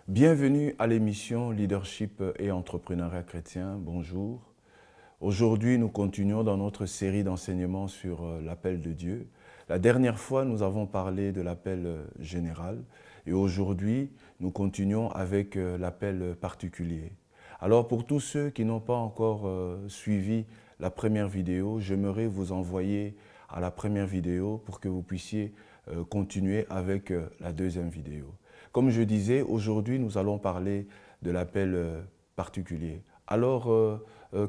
Bienvenue à l'émission Leadership et Entrepreneuriat chrétien. Bonjour. Aujourd'hui, nous continuons dans notre série d'enseignements sur l'appel de Dieu. La dernière fois, nous avons parlé de l'appel général et aujourd'hui, nous continuons avec l'appel particulier. Alors, pour tous ceux qui n'ont pas encore suivi la première vidéo, j'aimerais vous envoyer à la première vidéo pour que vous puissiez continuer avec la deuxième vidéo. Comme je disais, aujourd'hui, nous allons parler de l'appel particulier. Alors,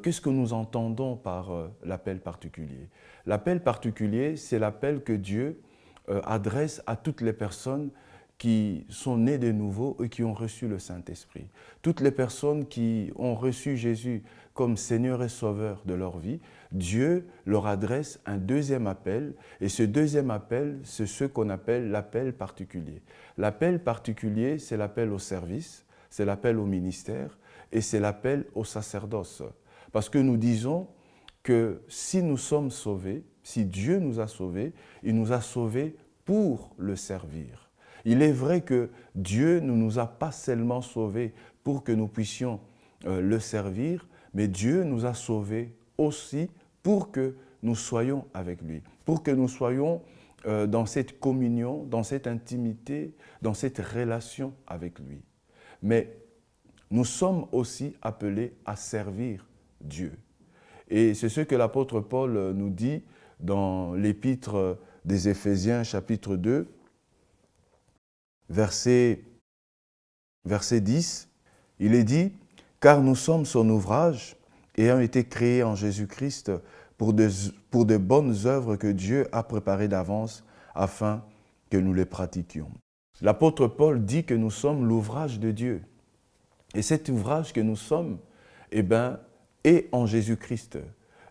qu'est-ce que nous entendons par l'appel particulier? L'appel particulier, c'est l'appel que Dieu adresse à toutes les personnes qui sont nées de nouveau et qui ont reçu le Saint-Esprit. Toutes les personnes qui ont reçu Jésus comme Seigneur et Sauveur de leur vie, Dieu leur adresse un deuxième appel et ce deuxième appel, c'est ce qu'on appelle l'appel particulier. L'appel particulier, c'est l'appel au service, c'est l'appel au ministère et c'est l'appel au sacerdoce. Parce que nous disons que si nous sommes sauvés, si Dieu nous a sauvés, il nous a sauvés pour le servir. Il est vrai que Dieu ne nous a pas seulement sauvés pour que nous puissions le servir, mais Dieu nous a sauvés aussi pour que nous soyons avec lui, pour que nous soyons dans cette communion, dans cette intimité, dans cette relation avec lui. Mais nous sommes aussi appelés à servir Dieu. Et c'est ce que l'apôtre Paul nous dit dans l'épître des Éphésiens, chapitre 2, verset 10, il est dit « Car nous sommes son ouvrage, ayant été créés en Jésus-Christ pour de bonnes œuvres que Dieu a préparées d'avance afin que nous les pratiquions. » L'apôtre Paul dit que nous sommes l'ouvrage de Dieu. Et cet ouvrage que nous sommes, est en Jésus-Christ.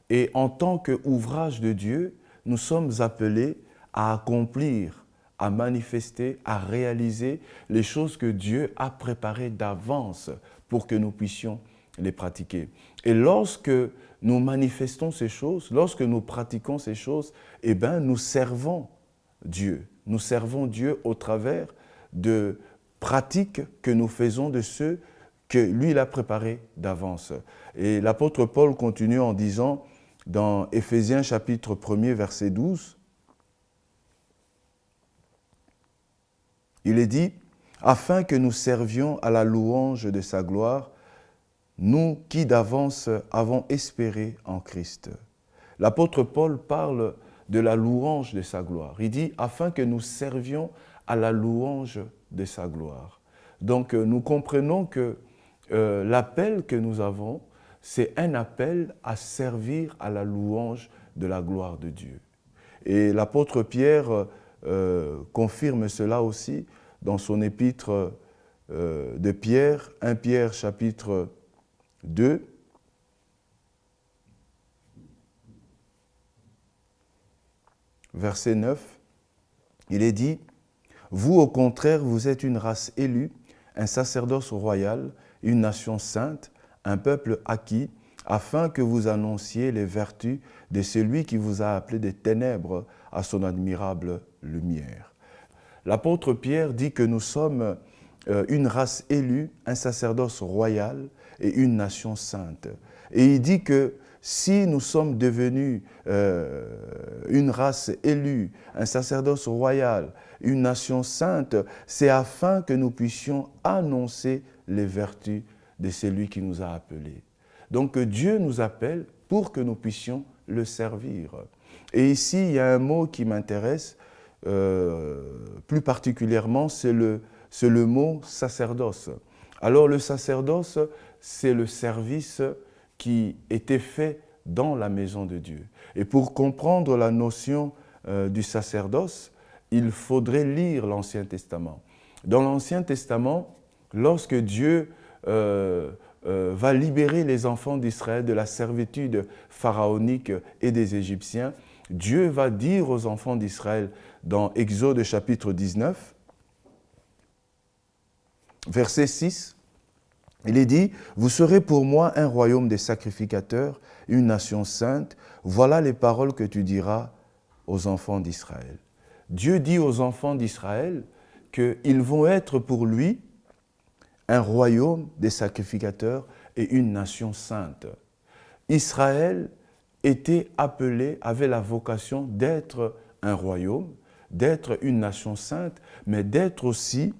Et en tant qu'ouvrage de Dieu, nous sommes appelés à accomplir, à manifester, à réaliser les choses que Dieu a préparées d'avance pour que nous puissions les pratiquer. Et lorsque nous manifestons ces choses, lorsque nous pratiquons ces choses, nous servons Dieu. Nous servons Dieu au travers de pratiques que nous faisons de ceux que lui, il a préparés d'avance. Et l'apôtre Paul continue en disant, dans Éphésiens chapitre 1er, verset 12, il est dit « Afin que nous servions à la louange de sa gloire, nous qui d'avance avons espéré en Christ. » L'apôtre Paul parle de la louange de sa gloire. Il dit « Afin que nous servions à la louange de sa gloire. » Donc nous comprenons que l'appel que nous avons, c'est un appel à servir à la louange de la gloire de Dieu. Et l'apôtre Pierre confirme cela aussi dans son épître de Pierre, 1 Pierre chapitre 2, verset 9, il est dit « Vous, au contraire, vous êtes une race élue, un sacerdoce royal, une nation sainte, un peuple acquis, afin que vous annonciez les vertus de celui qui vous a appelé des ténèbres à son admirable lumière. » L'apôtre Pierre dit que nous sommes une race élue, un sacerdoce royal et une nation sainte. Et il dit que si nous sommes devenus une race élue, un sacerdoce royal, une nation sainte, c'est afin que nous puissions annoncer les vertus de celui qui nous a appelés. Donc Dieu nous appelle pour que nous puissions le servir. Et ici, il y a un mot qui m'intéresse plus particulièrement, c'est le mot sacerdoce. Alors le sacerdoce, c'est le service qui était fait dans la maison de Dieu. Et pour comprendre la notion du sacerdoce, il faudrait lire l'Ancien Testament. Dans l'Ancien Testament, lorsque Dieu va libérer les enfants d'Israël de la servitude pharaonique et des Égyptiens, Dieu va dire aux enfants d'Israël dans Exode chapitre 19, verset 6, il est dit « Vous serez pour moi un royaume des sacrificateurs, une nation sainte. Voilà les paroles que tu diras aux enfants d'Israël. » Dieu dit aux enfants d'Israël qu'ils vont être pour lui un royaume des sacrificateurs et une nation sainte. Israël était appelé, avait la vocation d'être un royaume, d'être une nation sainte, mais d'être aussi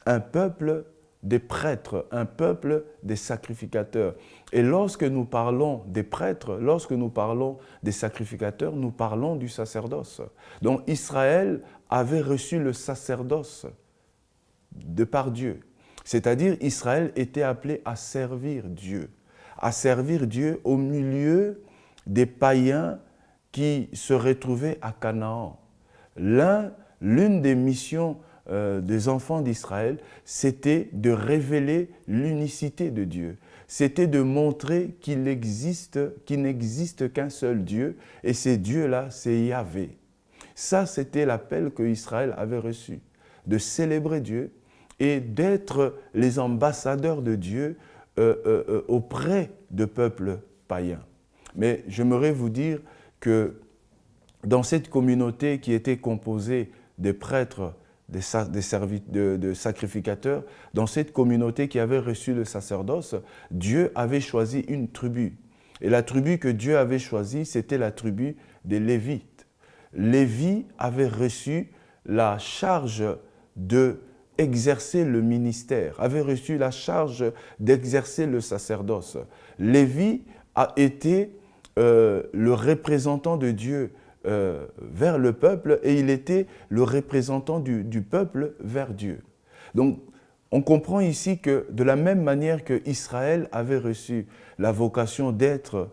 un peuple des prêtres, un peuple des sacrificateurs. Et lorsque nous parlons des prêtres, lorsque nous parlons des sacrificateurs, nous parlons du sacerdoce. Donc Israël avait reçu le sacerdoce de par Dieu. C'est-à-dire Israël était appelé à servir Dieu au milieu des païens qui se retrouvaient à Canaan. L'une des missions des enfants d'Israël, c'était de révéler l'unicité de Dieu. C'était de montrer qu'il n'existe qu'un seul Dieu, et ce Dieu-là, c'est Yahvé. Ça, c'était l'appel que Israël avait reçu, de célébrer Dieu et d'être les ambassadeurs de Dieu auprès de peuples païens. Mais j'aimerais vous dire que dans cette communauté qui était composée des prêtres, de sacrificateurs, dans cette communauté qui avait reçu le sacerdoce, Dieu avait choisi une tribu. Et la tribu que Dieu avait choisie, c'était la tribu des Lévites. Lévi avait reçu la charge d'exercer le ministère, avait reçu la charge d'exercer le sacerdoce. Lévi a été le représentant de Dieu vers le peuple, et il était le représentant du peuple vers Dieu. Donc, on comprend ici que de la même manière que Israël avait reçu la vocation d'être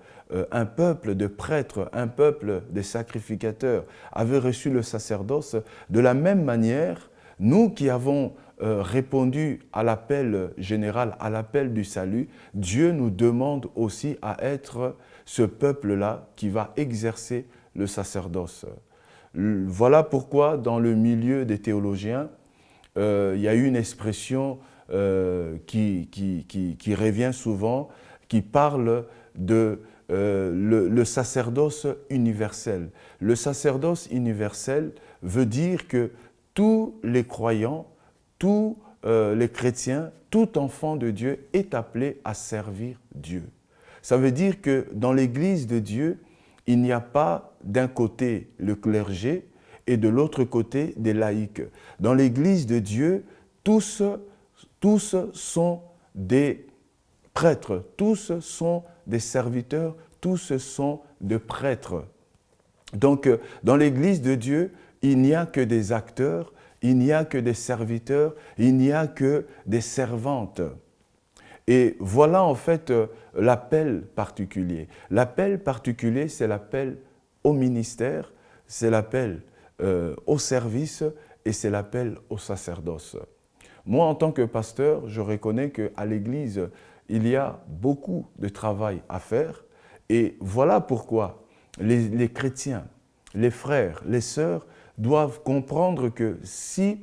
un peuple de prêtres, un peuple de sacrificateurs, avait reçu le sacerdoce, de la même manière, nous qui avons répondu à l'appel général, à l'appel du salut, Dieu nous demande aussi à être ce peuple-là qui va exercer le sacerdoce. Voilà pourquoi dans le milieu des théologiens, il y a une expression qui revient souvent, qui parle de le sacerdoce universel. Le sacerdoce universel veut dire que tous les croyants, tous les chrétiens, tout enfant de Dieu est appelé à servir Dieu. Ça veut dire que dans l'Église de Dieu, il n'y a pas d'un côté le clergé et de l'autre côté des laïcs. Dans l'Église de Dieu, tous sont des prêtres, tous sont des serviteurs, tous sont des prêtres. Donc, dans l'Église de Dieu, il n'y a que des acteurs, il n'y a que des serviteurs, il n'y a que des servantes. Et voilà en fait l'appel particulier. L'appel particulier, c'est l'appel au ministère, c'est l'appel au service et c'est l'appel au sacerdoce. Moi, en tant que pasteur, je reconnais qu'à l'Église, il y a beaucoup de travail à faire. Et voilà pourquoi les chrétiens, les frères, les sœurs doivent comprendre que si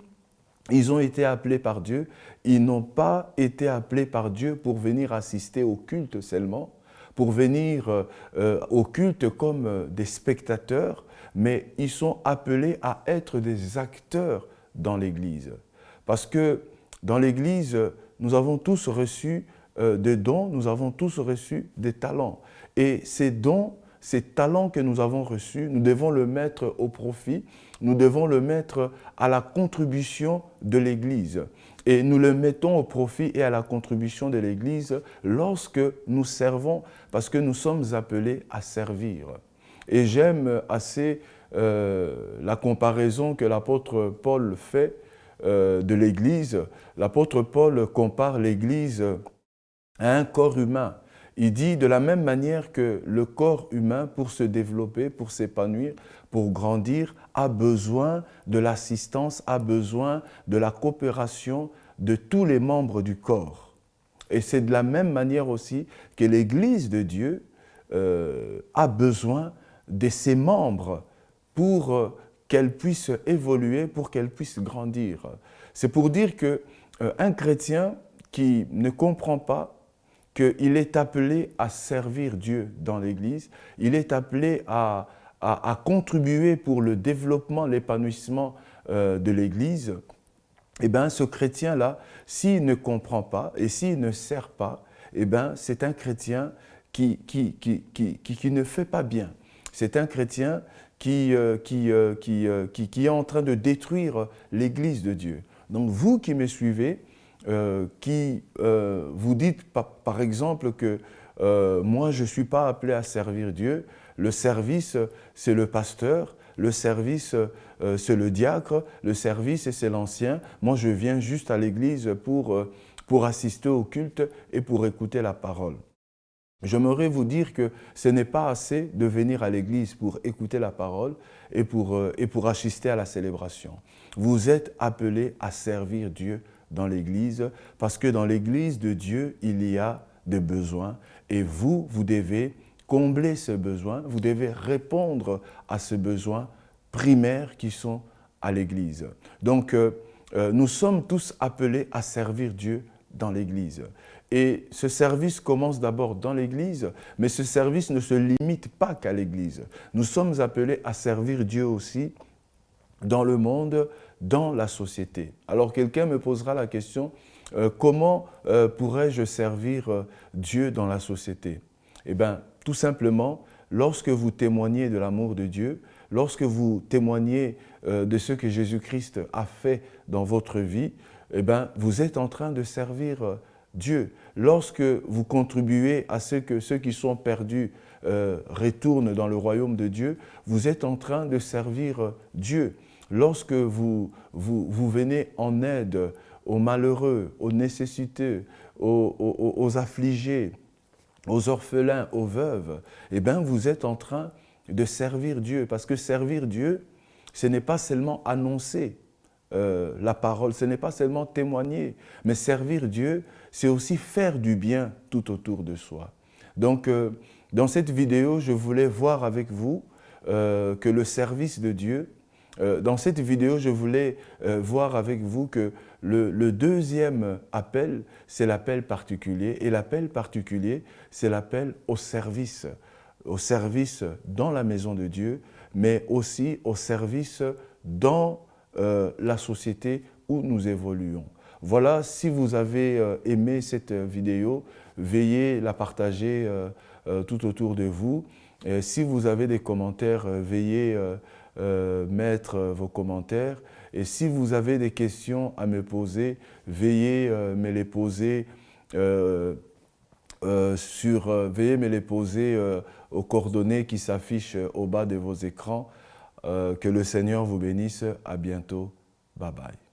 ils ont été appelés par Dieu, ils n'ont pas été appelés par Dieu pour venir assister au culte seulement, pour venir au culte comme des spectateurs, mais ils sont appelés à être des acteurs dans l'Église. Parce que dans l'Église, nous avons tous reçu des dons, nous avons tous reçu des talents. Et ces dons, ces talents que nous avons reçus, nous devons le mettre au profit, nous devons le mettre à la contribution de l'Église. Et nous le mettons au profit et à la contribution de l'Église lorsque nous servons, parce que nous sommes appelés à servir. Et j'aime assez la comparaison que l'apôtre Paul fait de l'Église. L'apôtre Paul compare l'Église à un corps humain. Il dit de la même manière que le corps humain, pour se développer, pour s'épanouir, pour grandir, a besoin de l'assistance, a besoin de la coopération de tous les membres du corps. Et c'est de la même manière aussi que l'Église de Dieu a besoin de ses membres pour qu'elle puisse évoluer, pour qu'elle puisse grandir. C'est pour dire qu'un chrétien qui ne comprend pas qu'il est appelé à servir Dieu dans l'Église, il est appelé à contribuer pour le développement, l'épanouissement de l'Église, eh bien, ce chrétien-là, s'il ne comprend pas et s'il ne sert pas, eh bien, c'est un chrétien qui ne fait pas bien. C'est un chrétien qui est en train de détruire l'Église de Dieu. Donc, vous qui me suivez, vous dites par exemple que moi, je ne suis pas appelé à servir Dieu, le service, c'est le pasteur, le service, c'est le diacre, le service, c'est l'ancien. Moi, je viens juste à l'église pour assister au culte et pour écouter la parole. J'aimerais vous dire que ce n'est pas assez de venir à l'église pour écouter la parole et pour assister à la célébration. Vous êtes appelés à servir Dieu dans l'église parce que dans l'église de Dieu, il y a des besoins et vous devez combler ce besoin, vous devez répondre à ces besoins primaires qui sont à l'Église. Donc, nous sommes tous appelés à servir Dieu dans l'Église. Et ce service commence d'abord dans l'Église, mais ce service ne se limite pas qu'à l'Église. Nous sommes appelés à servir Dieu aussi dans le monde, dans la société. Alors, quelqu'un me posera la question, comment pourrais-je servir Dieu dans la société? Eh bien, tout simplement, lorsque vous témoignez de l'amour de Dieu, lorsque vous témoignez de ce que Jésus-Christ a fait dans votre vie, eh bien, vous êtes en train de servir Dieu. Lorsque vous contribuez à ce que ceux qui sont perdus retournent dans le royaume de Dieu, vous êtes en train de servir Dieu. Lorsque vous venez en aide aux malheureux, aux nécessiteux, aux affligés, aux orphelins, aux veuves, eh bien, vous êtes en train de servir Dieu. Parce que servir Dieu, ce n'est pas seulement annoncer la parole, ce n'est pas seulement témoigner, mais servir Dieu, c'est aussi faire du bien tout autour de soi. Donc, dans cette vidéo, je voulais voir avec vous que le service de Dieu, dans cette vidéo, je voulais voir avec vous que le deuxième appel, c'est l'appel particulier. Et l'appel particulier, c'est l'appel au service dans la maison de Dieu, mais aussi au service dans la société où nous évoluons. Voilà, si vous avez aimé cette vidéo, veuillez la partager tout autour de vous. Si vous avez des commentaires, veuillez mettre vos commentaires. Et si vous avez des questions à me poser, veuillez me les poser aux coordonnées qui s'affichent au bas de vos écrans. Que le Seigneur vous bénisse. À bientôt. Bye bye.